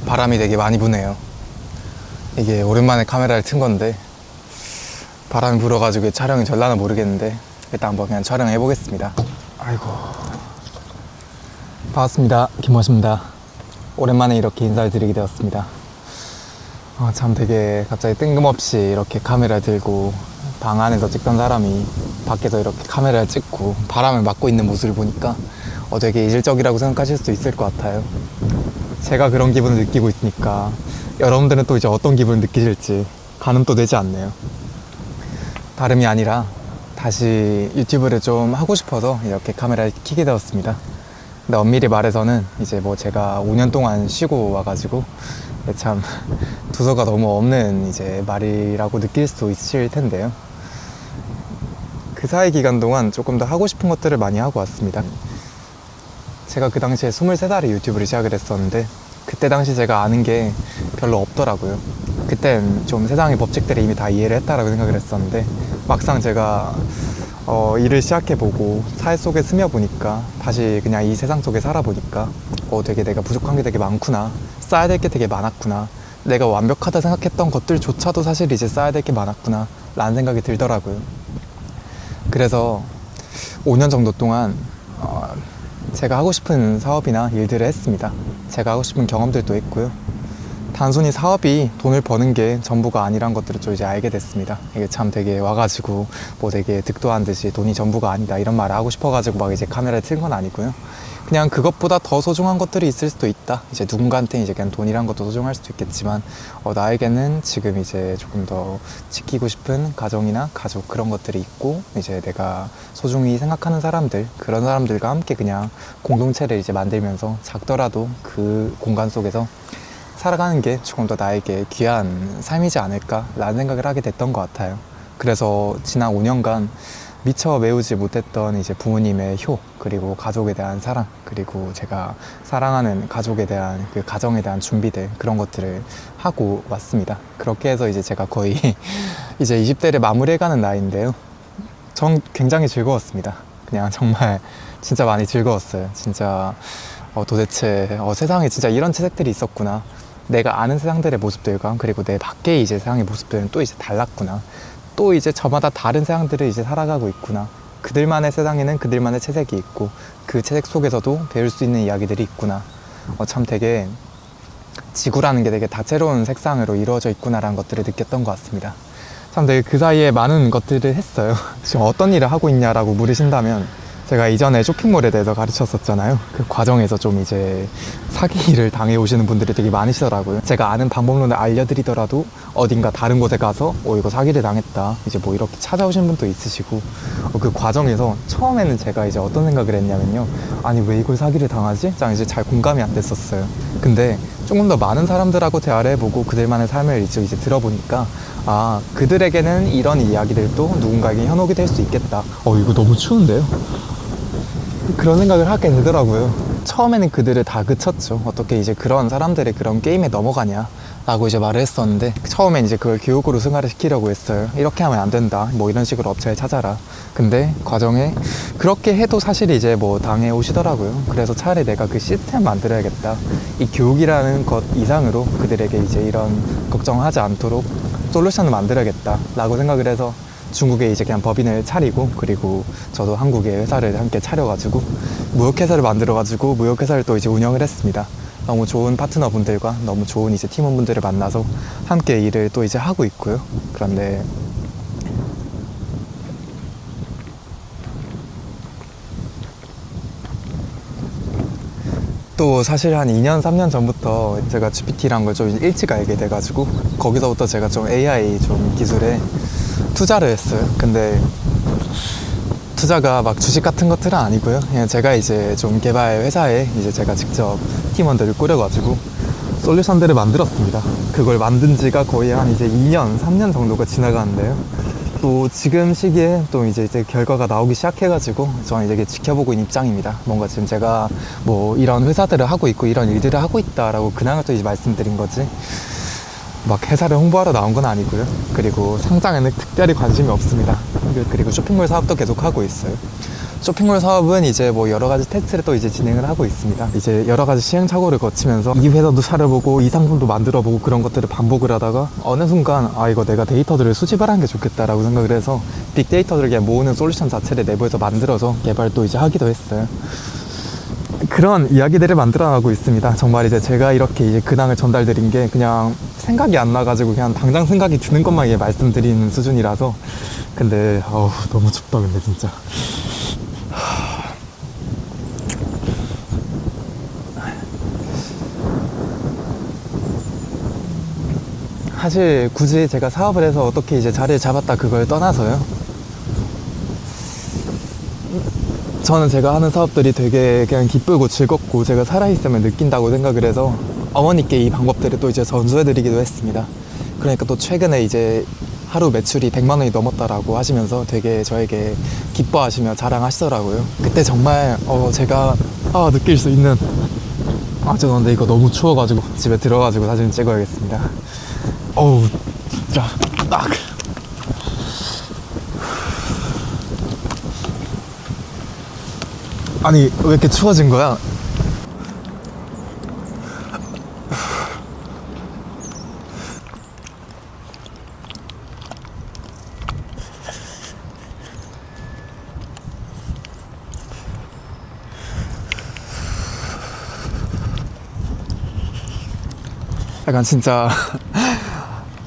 바람이 되게 많이 부네요. 이게 오랜만에 카메라를 튼 건데 바람이 불어가지고 촬영이 될라나 모르겠는데 일단 한번 그냥 촬영해 보겠습니다. 아이고, 반갑습니다. 김모십니다. 오랜만에 이렇게 인사를 드리게 되었습니다. 참 되게 갑자기 뜬금없이 이렇게 카메라 들고 방 안에서 찍던 사람이 밖에서 이렇게 카메라를 찍고 바람을 맞고 있는 모습을 보니까 되게 이질적이라고 생각하실 수도 있을 것 같아요. 제가 그런 기분을 느끼고 있으니까 여러분들은 또 이제 어떤 기분을 느끼실지 가늠도 되지 않네요. 다름이 아니라 다시 유튜브를 좀 하고 싶어서 이렇게 카메라를 켜게 되었습니다. 근데 엄밀히 말해서는 이제 뭐 제가 5년 동안 쉬고 와가지고 참 두서가 너무 없는 이제 말이라고 느낄 수도 있을 텐데요. 그 사이 기간 동안 조금 더 하고 싶은 것들을 많이 하고 왔습니다. 제가 그 당시에 23살에 유튜브를 시작을 했었는데 그때 당시 제가 아는 게 별로 없더라고요. 그땐 좀 세상의 법칙들을 이미 다 이해를 했다라고 생각을 했었는데 막상 제가 일을 시작해보고 사회 속에 스며보니까 다시 그냥 이 세상 속에 살아보니까 되게 내가 부족한 게 되게 많구나, 쌓아야 될 게 되게 많았구나, 내가 완벽하다 생각했던 것들조차도 사실 이제 쌓아야 될 게 많았구나 라는 생각이 들더라고요. 그래서 5년 정도 동안 제가 하고 싶은 사업이나 일들을 했습니다. 제가 하고 싶은 경험들도 했고요. 단순히 사업이 돈을 버는 게 전부가 아니란 것들을 좀 이제 알게 됐습니다. 이게 참 되게 와가지고 뭐 되게 득도한 듯이 돈이 전부가 아니다 이런 말을 하고 싶어가지고 막 이제 카메라를 튼 건 아니고요. 그냥 그것보다 더 소중한 것들이 있을 수도 있다. 이제 누군가한테 이제 그냥 돈이란 것도 소중할 수도 있겠지만 나에게는 지금 이제 조금 더 지키고 싶은 가정이나 가족 그런 것들이 있고 이제 내가 소중히 생각하는 사람들 그런 사람들과 함께 그냥 공동체를 이제 만들면서 작더라도 그 공간 속에서 살아가는 게 조금 더 나에게 귀한 삶이지 않을까 라는 생각을 하게 됐던 것 같아요. 그래서 지난 5년간 미처 메우지 못했던 이제 부모님의 효, 그리고 가족에 대한 사랑, 그리고 제가 사랑하는 가족에 대한 그 가정에 대한 준비들 그런 것들을 하고 왔습니다. 그렇게 해서 이제 제가 거의 이제 20대를 마무리해가는 나이인데요. 전 굉장히 즐거웠습니다. 그냥 정말 진짜 많이 즐거웠어요. 진짜 도대체 세상에 진짜 이런 채색들이 있었구나. 내가 아는 세상들의 모습들과 그리고 내 밖에 이제 세상의 모습들은 또 이제 달랐구나. 또 이제 저마다 다른 세상들을 이제 살아가고 있구나. 그들만의 세상에는 그들만의 채색이 있고 그 채색 속에서도 배울 수 있는 이야기들이 있구나. 참 되게 지구라는 게 되게 다채로운 색상으로 이루어져 있구나라는 것들을 느꼈던 것 같습니다. 참 되게 그 사이에 많은 것들을 했어요. 지금 어떤 일을 하고 있냐라고 물으신다면 제가 이전에 쇼핑몰에 대해서 가르쳤었잖아요. 그 과정에서 좀 이제 사기를 당해오시는 분들이 되게 많으시더라고요. 제가 아는 방법론을 알려드리더라도 어딘가 다른 곳에 가서 이거 사기를 당했다 이제 뭐 이렇게 찾아오시는 분도 있으시고 그 과정에서 처음에는 제가 이제 어떤 생각을 했냐면요, 아니 왜 이걸 사기를 당하지? 짱 이제 잘 공감이 안 됐었어요. 근데 조금 더 많은 사람들하고 대화를 해보고 그들만의 삶을 이제 들어보니까 그들에게는 이런 이야기들도 누군가에게 현혹이 될 수 있겠다. 이거 너무 추운데요? 그런 생각을 하게 되더라고요. 처음에는 그들을 다 그쳤죠. 어떻게 이제 그런 사람들의 그런 게임에 넘어가냐 라고 이제 말을 했었는데 처음엔 이제 그걸 교육으로 승화를 시키려고 했어요. 이렇게 하면 안 된다 뭐 이런 식으로 업체를 찾아라. 근데 과정에 그렇게 해도 사실 이제 뭐 당해 오시더라고요. 그래서 차라리 내가 그 시스템 만들어야겠다, 이 교육이라는 것 이상으로 그들에게 이제 이런 걱정하지 않도록 솔루션을 만들어야겠다 라고 생각을 해서 중국에 이제 그냥 법인을 차리고, 그리고 저도 한국에 회사를 함께 차려가지고 무역회사를 만들어가지고 무역회사를 또 이제 운영을 했습니다. 너무 좋은 파트너분들과 너무 좋은 이제 팀원분들을 만나서 함께 일을 또 이제 하고 있고요. 그런데 또 사실 한 2년, 3년 전부터 제가 GPT란 걸 좀 일찍 알게 돼가지고 거기서부터 제가 좀 AI 좀 기술에 투자를 했어요. 근데 투자가 막 주식 같은 것들은 아니고요. 그냥 제가 이제 좀 개발 회사에 이제 제가 직접 팀원들을 꾸려가지고 솔루션들을 만들었습니다. 그걸 만든 지가 거의 한 이제 2년, 3년 정도가 지나가는데요. 또 지금 시기에 또 이제 결과가 나오기 시작해가지고 저는 이제 지켜보고 있는 입장입니다. 뭔가 지금 제가 뭐 이런 회사들을 하고 있고 이런 일들을 하고 있다라고 그냥 또 이제 말씀드린 거지 막 회사를 홍보하러 나온 건 아니고요. 그리고 상장에는 특별히 관심이 없습니다. 그리고 쇼핑몰 사업도 계속 하고 있어요. 쇼핑몰 사업은 이제 뭐 여러 가지 테스트를 또 이제 진행을 하고 있습니다. 이제 여러 가지 시행착오를 거치면서 이 회사도 차려보고 이 상품도 만들어보고 그런 것들을 반복을 하다가 어느 순간 아 이거 내가 데이터들을 수집을 하는 게 좋겠다라고 생각을 해서 빅데이터들을 그냥 모으는 솔루션 자체를 내부에서 만들어서 개발도 이제 하기도 했어요. 그런 이야기들을 만들어 나가고 있습니다. 정말 이제 제가 이렇게 이제 근황을 전달드린 게 그냥 생각이 안 나가지고 그냥 당장 생각이 드는 것만 이제 말씀드리는 수준이라서. 근데 너무 춥다 근데 진짜. 사실 굳이 제가 사업을 해서 어떻게 이제 자리를 잡았다 그걸 떠나서요. 저는 제가 하는 사업들이 되게 그냥 기쁘고 즐겁고 제가 살아있음을 느낀다고 생각을 해서 어머니께 이 방법들을 또 이제 전수해드리기도 했습니다. 그러니까 또 최근에 이제 하루 매출이 100만 원이 넘었다라고 하시면서 되게 저에게 기뻐하시며 자랑하시더라고요. 그때 정말 제가 느낄 수 있는 죄송한데 이거 너무 추워가지고 집에 들어가지고 사진 찍어야겠습니다. 어우 진짜 딱 아니 왜 이렇게 추워진 거야? 약간 진짜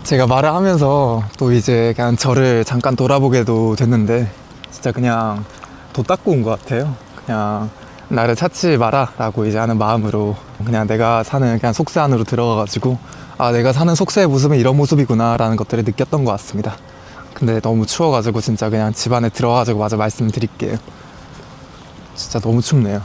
제가 말을 하면서 또 이제 그냥 저를 잠깐 돌아보게도 됐는데 진짜 그냥 도 닦고 온 것 같아요. 그냥 나를 찾지 마라 라고 이제 하는 마음으로 그냥 내가 사는 그냥 속세 안으로 들어가가지고 내가 사는 속세의 모습은 이런 모습이구나 라는 것들을 느꼈던 것 같습니다. 근데 너무 추워가지고 진짜 그냥 집 안에 들어가가지고 마저 말씀드릴게요. 진짜 너무 춥네요.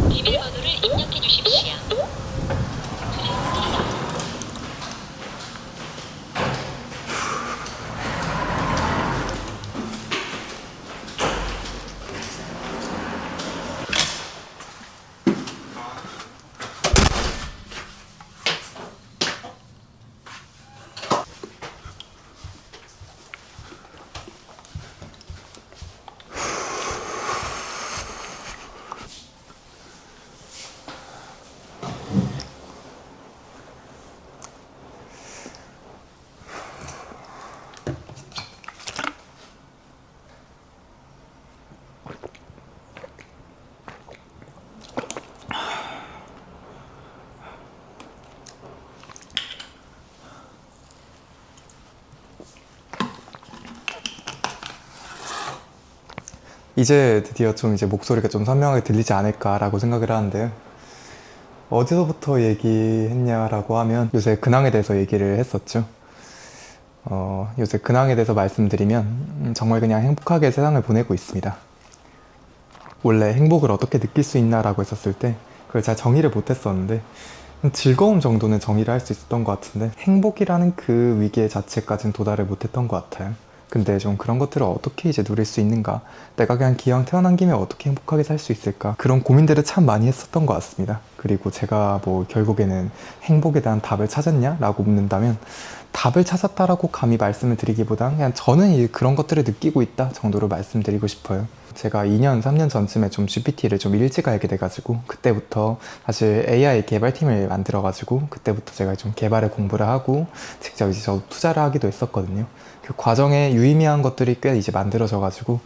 비밀번호를 입력해 주십시오. 이제 드디어 좀 이제 목소리가 좀 선명하게 들리지 않을까라고 생각을 하는데요. 어디서부터 얘기했냐라고 하면 요새 근황에 대해서 얘기를 했었죠. 요새 근황에 대해서 말씀드리면 정말 그냥 행복하게 세상을 보내고 있습니다. 원래 행복을 어떻게 느낄 수 있나라고 했었을 때 그걸 잘 정의를 못했었는데 즐거움 정도는 정의를 할 수 있었던 것 같은데 행복이라는 그 위계 자체까지는 도달을 못했던 것 같아요. 근데 좀 그런 것들을 어떻게 이제 누릴 수 있는가, 내가 그냥 기왕 태어난 김에 어떻게 행복하게 살 수 있을까, 그런 고민들을 참 많이 했었던 것 같습니다. 그리고 제가 뭐 결국에는 행복에 대한 답을 찾았냐? 라고 묻는다면 답을 찾았다라고 감히 말씀을 드리기보단 그냥 저는 그런 것들을 느끼고 있다 정도로 말씀드리고 싶어요. 제가 2년, 3년 전쯤에 좀 GPT를 좀 일찍 알게 돼가지고 그때부터 사실 AI 개발팀을 만들어가지고 그때부터 제가 좀 개발을 공부를 하고 직접 이제 저도 투자를 하기도 했었거든요. 그 과정에 유의미한 것들이 꽤 이제 만들어져가지고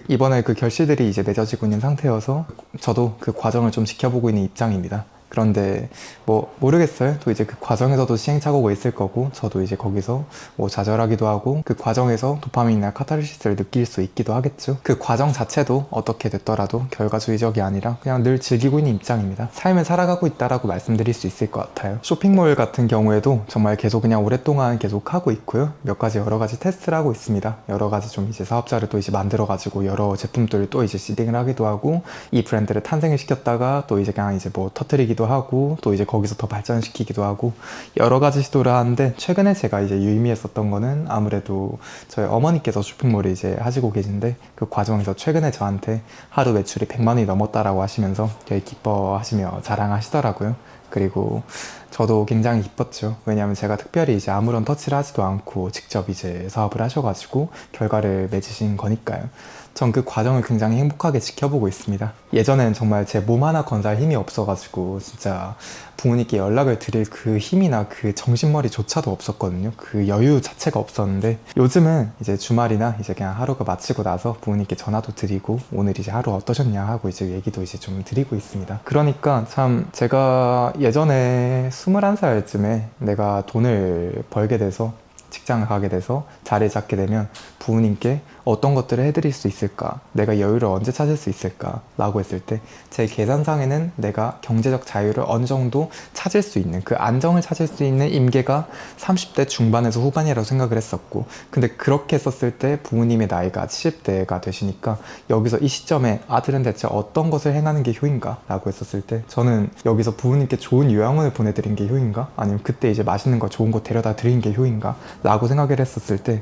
이번에 그 결실들이 이제 맺어지고 있는 상태여서 저도 그 과정을 좀 지켜보고 있는 입장입니다. 그런데 뭐 모르겠어요. 또 이제 그 과정에서도 시행착오가 있을 거고 저도 이제 거기서 뭐 좌절하기도 하고 그 과정에서 도파민이나 카타르시스를 느낄 수 있기도 하겠죠. 그 과정 자체도 어떻게 됐더라도 결과주의적이 아니라 그냥 늘 즐기고 있는 입장입니다. 삶을 살아가고 있다라고 말씀드릴 수 있을 것 같아요. 쇼핑몰 같은 경우에도 정말 계속 그냥 오랫동안 계속 하고 있고요. 몇 가지 여러 가지 테스트를 하고 있습니다. 여러 가지 좀 이제 사업자를 또 이제 만들어가지고 여러 제품들을 또 이제 시딩을 하기도 하고 이 브랜드를 탄생을 시켰다가 또 이제 그냥 이제 뭐 터뜨리기도 시도하기도 하고 또 이제 거기서 더 발전시키기도 하고 여러 가지 시도를 하는데, 최근에 제가 이제 유의미했었던 거는 아무래도 저희 어머니께서 쇼핑몰을 이제 하시고 계신데, 그 과정에서 최근에 저한테 하루 매출이 100만 원이 넘었다라고 하시면서 되게 기뻐하시며 자랑하시더라고요. 그리고 저도 굉장히 기뻤죠. 왜냐하면 제가 특별히 이제 아무런 터치를 하지도 않고 직접 이제 사업을 하셔가지고 결과를 맺으신 거니까요. 전 그 과정을 굉장히 행복하게 지켜보고 있습니다. 예전엔 정말 제 몸 하나 건잘 힘이 없어가지고 진짜 부모님께 연락을 드릴 그 힘이나 그 정신머리조차도 없었거든요. 그 여유 자체가 없었는데, 요즘은 이제 주말이나 이제 그냥 하루가 마치고 나서 부모님께 전화도 드리고 오늘 이제 하루 어떠셨냐 하고 이제 얘기도 이제 좀 드리고 있습니다. 그러니까 참 제가 예전에 21살쯤에 내가 돈을 벌게 돼서 직장을 가게 돼서 자리를 잡게 되면 부모님께 어떤 것들을 해드릴 수 있을까, 내가 여유를 언제 찾을 수 있을까 라고 했을 때 제 계산상에는 내가 경제적 자유를 어느 정도 찾을 수 있는, 그 안정을 찾을 수 있는 임계가 30대 중반에서 후반이라고 생각을 했었고, 근데 그렇게 했었을 때 부모님의 나이가 70대가 되시니까 여기서 이 시점에 아들은 대체 어떤 것을 행하는 게 효인가 라고 했었을 때, 저는 여기서 부모님께 좋은 요양원을 보내드린 게 효인가, 아니면 그때 이제 맛있는 거 좋은 거 데려다 드린 게 효인가 라고 생각을 했었을 때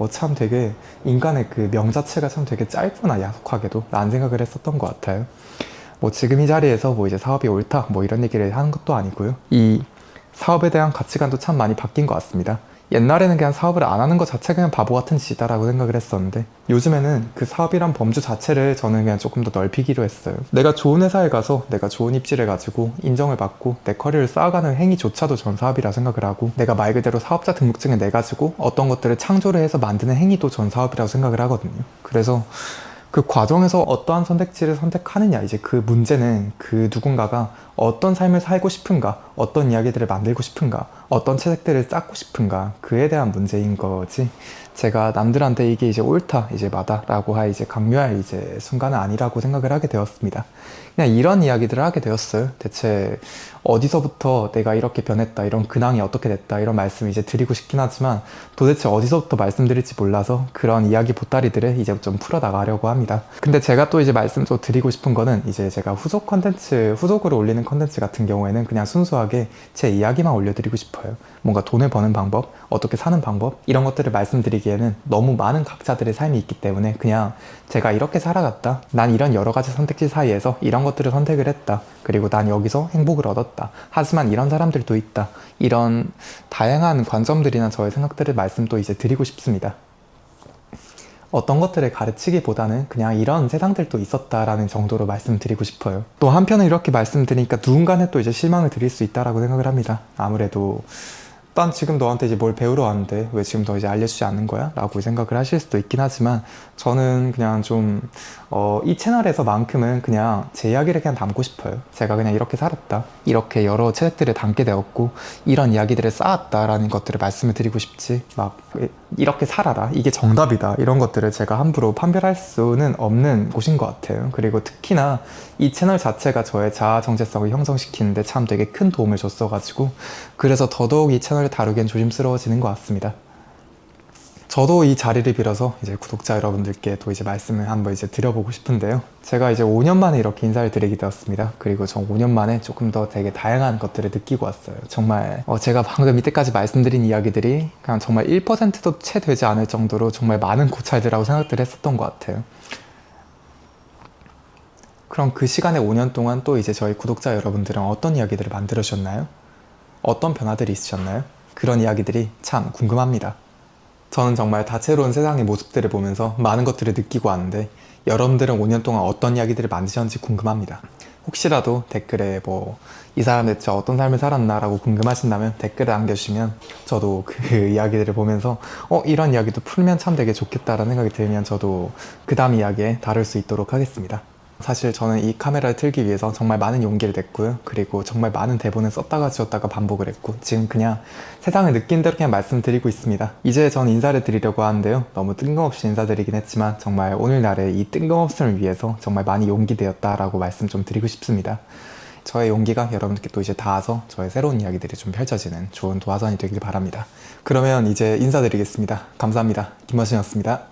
참 되게 인간의 그 명 자체가 참 되게 짧구나, 야속하게도 라는 생각을 했었던 것 같아요. 뭐 지금 이 자리에서 뭐 이제 사업이 옳다 뭐 이런 얘기를 하는 것도 아니고요. 이 사업에 대한 가치관도 참 많이 바뀐 것 같습니다. 옛날에는 그냥 사업을 안 하는 것 자체가 그냥 바보 같은 짓이다라고 생각을 했었는데, 요즘에는 그 사업이란 범주 자체를 저는 그냥 조금 더 넓히기로 했어요. 내가 좋은 회사에 가서 내가 좋은 입지를 가지고 인정을 받고 내 커리어를 쌓아가는 행위조차도 전 사업이라 생각을 하고, 내가 말 그대로 사업자 등록증을 내가지고 어떤 것들을 창조를 해서 만드는 행위도 전 사업이라고 생각을 하거든요. 그래서 그 과정에서 어떠한 선택지를 선택하느냐, 이제 그 문제는 그 누군가가 어떤 삶을 살고 싶은가, 어떤 이야기들을 만들고 싶은가, 어떤 채색들을 쌓고 싶은가, 그에 대한 문제인 거지, 제가 남들한테 이게 이제 옳다, 이제 맞다라고 할 이제 강요할 이제 순간은 아니라고 생각을 하게 되었습니다. 그냥 이런 이야기들을 하게 되었어요. 대체 어디서부터 내가 이렇게 변했다, 이런 근황이 어떻게 됐다, 이런 말씀을 이제 드리고 싶긴 하지만 도대체 어디서부터 말씀드릴지 몰라서 그런 이야기 보따리들을 이제 좀 풀어나가려고 합니다. 근데 제가 또 이제 말씀 좀 드리고 싶은 거는, 이제 제가 후속 컨텐츠, 후속으로 올리는 컨텐츠 같은 경우에는 그냥 순수하게 제 이야기만 올려드리고 싶어요. 뭔가 돈을 버는 방법, 어떻게 사는 방법, 이런 것들을 말씀드리기에는 너무 많은 각자들의 삶이 있기 때문에 그냥 제가 이렇게 살아갔다, 난 이런 여러 가지 선택지 사이에서 이런 것들을 선택을 했다, 그리고 난 여기서 행복을 얻었다, 하지만 이런 사람들도 있다, 이런 다양한 관점들이나 저의 생각들을 말씀도 이제 드리고 싶습니다. 어떤 것들을 가르치기보다는 그냥 이런 세상들도 있었다라는 정도로 말씀드리고 싶어요. 또 한편은 이렇게 말씀드리니까 누군가는 또 이제 실망을 드릴 수 있다라고 생각을 합니다. 아무래도 난 지금 너한테 이제 뭘 배우러 왔는데 왜 지금 더 이제 알려주지 않는 거야? 라고 생각을 하실 수도 있긴 하지만, 저는 그냥 좀 이 채널에서만큼은 그냥 제 이야기를 그냥 담고 싶어요. 제가 그냥 이렇게 살았다, 이렇게 여러 채색들을 담게 되었고 이런 이야기들을 쌓았다라는 것들을 말씀을 드리고 싶지, 막 이렇게 살아라, 이게 정답이다, 이런 것들을 제가 함부로 판별할 수는 없는 곳인 것 같아요. 그리고 특히나 이 채널 자체가 저의 자아 정체성을 형성시키는데 참 되게 큰 도움을 줬어가지고, 그래서 더더욱 이 채널을 다루기엔 조심스러워지는 것 같습니다. 저도 이 자리를 빌어서 이제 구독자 여러분들께 또 이제 말씀을 한번 이제 드려보고 싶은데요. 제가 이제 5년 만에 이렇게 인사를 드리게 되었습니다. 그리고 전 5년 만에 조금 더 되게 다양한 것들을 느끼고 왔어요. 정말 제가 방금 이때까지 말씀드린 이야기들이 그냥 정말 1%도 채 되지 않을 정도로 정말 많은 고찰들하고 생각들을 했었던 것 같아요. 그럼 그 시간에 5년 동안 또 이제 저희 구독자 여러분들은 어떤 이야기들을 만들으셨나요? 어떤 변화들이 있으셨나요? 그런 이야기들이 참 궁금합니다. 저는 정말 다채로운 세상의 모습들을 보면서 많은 것들을 느끼고 왔는데, 여러분들은 5년 동안 어떤 이야기들을 만드셨는지 궁금합니다. 혹시라도 댓글에 이 사람 대체 어떤 삶을 살았나 라고 궁금하신다면 댓글을 남겨주시면 저도 그 이야기들을 보면서 이런 이야기도 풀면 참 되게 좋겠다라는 생각이 들면 저도 그 다음 이야기에 다룰 수 있도록 하겠습니다. 사실 저는 이 카메라를 틀기 위해서 정말 많은 용기를 냈고요. 그리고 정말 많은 대본을 썼다가 지웠다가 반복을 했고, 지금 그냥 세상을 느낀 대로 그냥 말씀드리고 있습니다. 이제 전 인사를 드리려고 하는데요. 너무 뜬금없이 인사드리긴 했지만 정말 오늘날의 이 뜬금없음을 위해서 정말 많이 용기 되었다라고 말씀 좀 드리고 싶습니다. 저의 용기가 여러분들께 또 이제 닿아서 저의 새로운 이야기들이 좀 펼쳐지는 좋은 도화선이 되길 바랍니다. 그러면 이제 인사드리겠습니다. 감사합니다. 김머신이었습니다.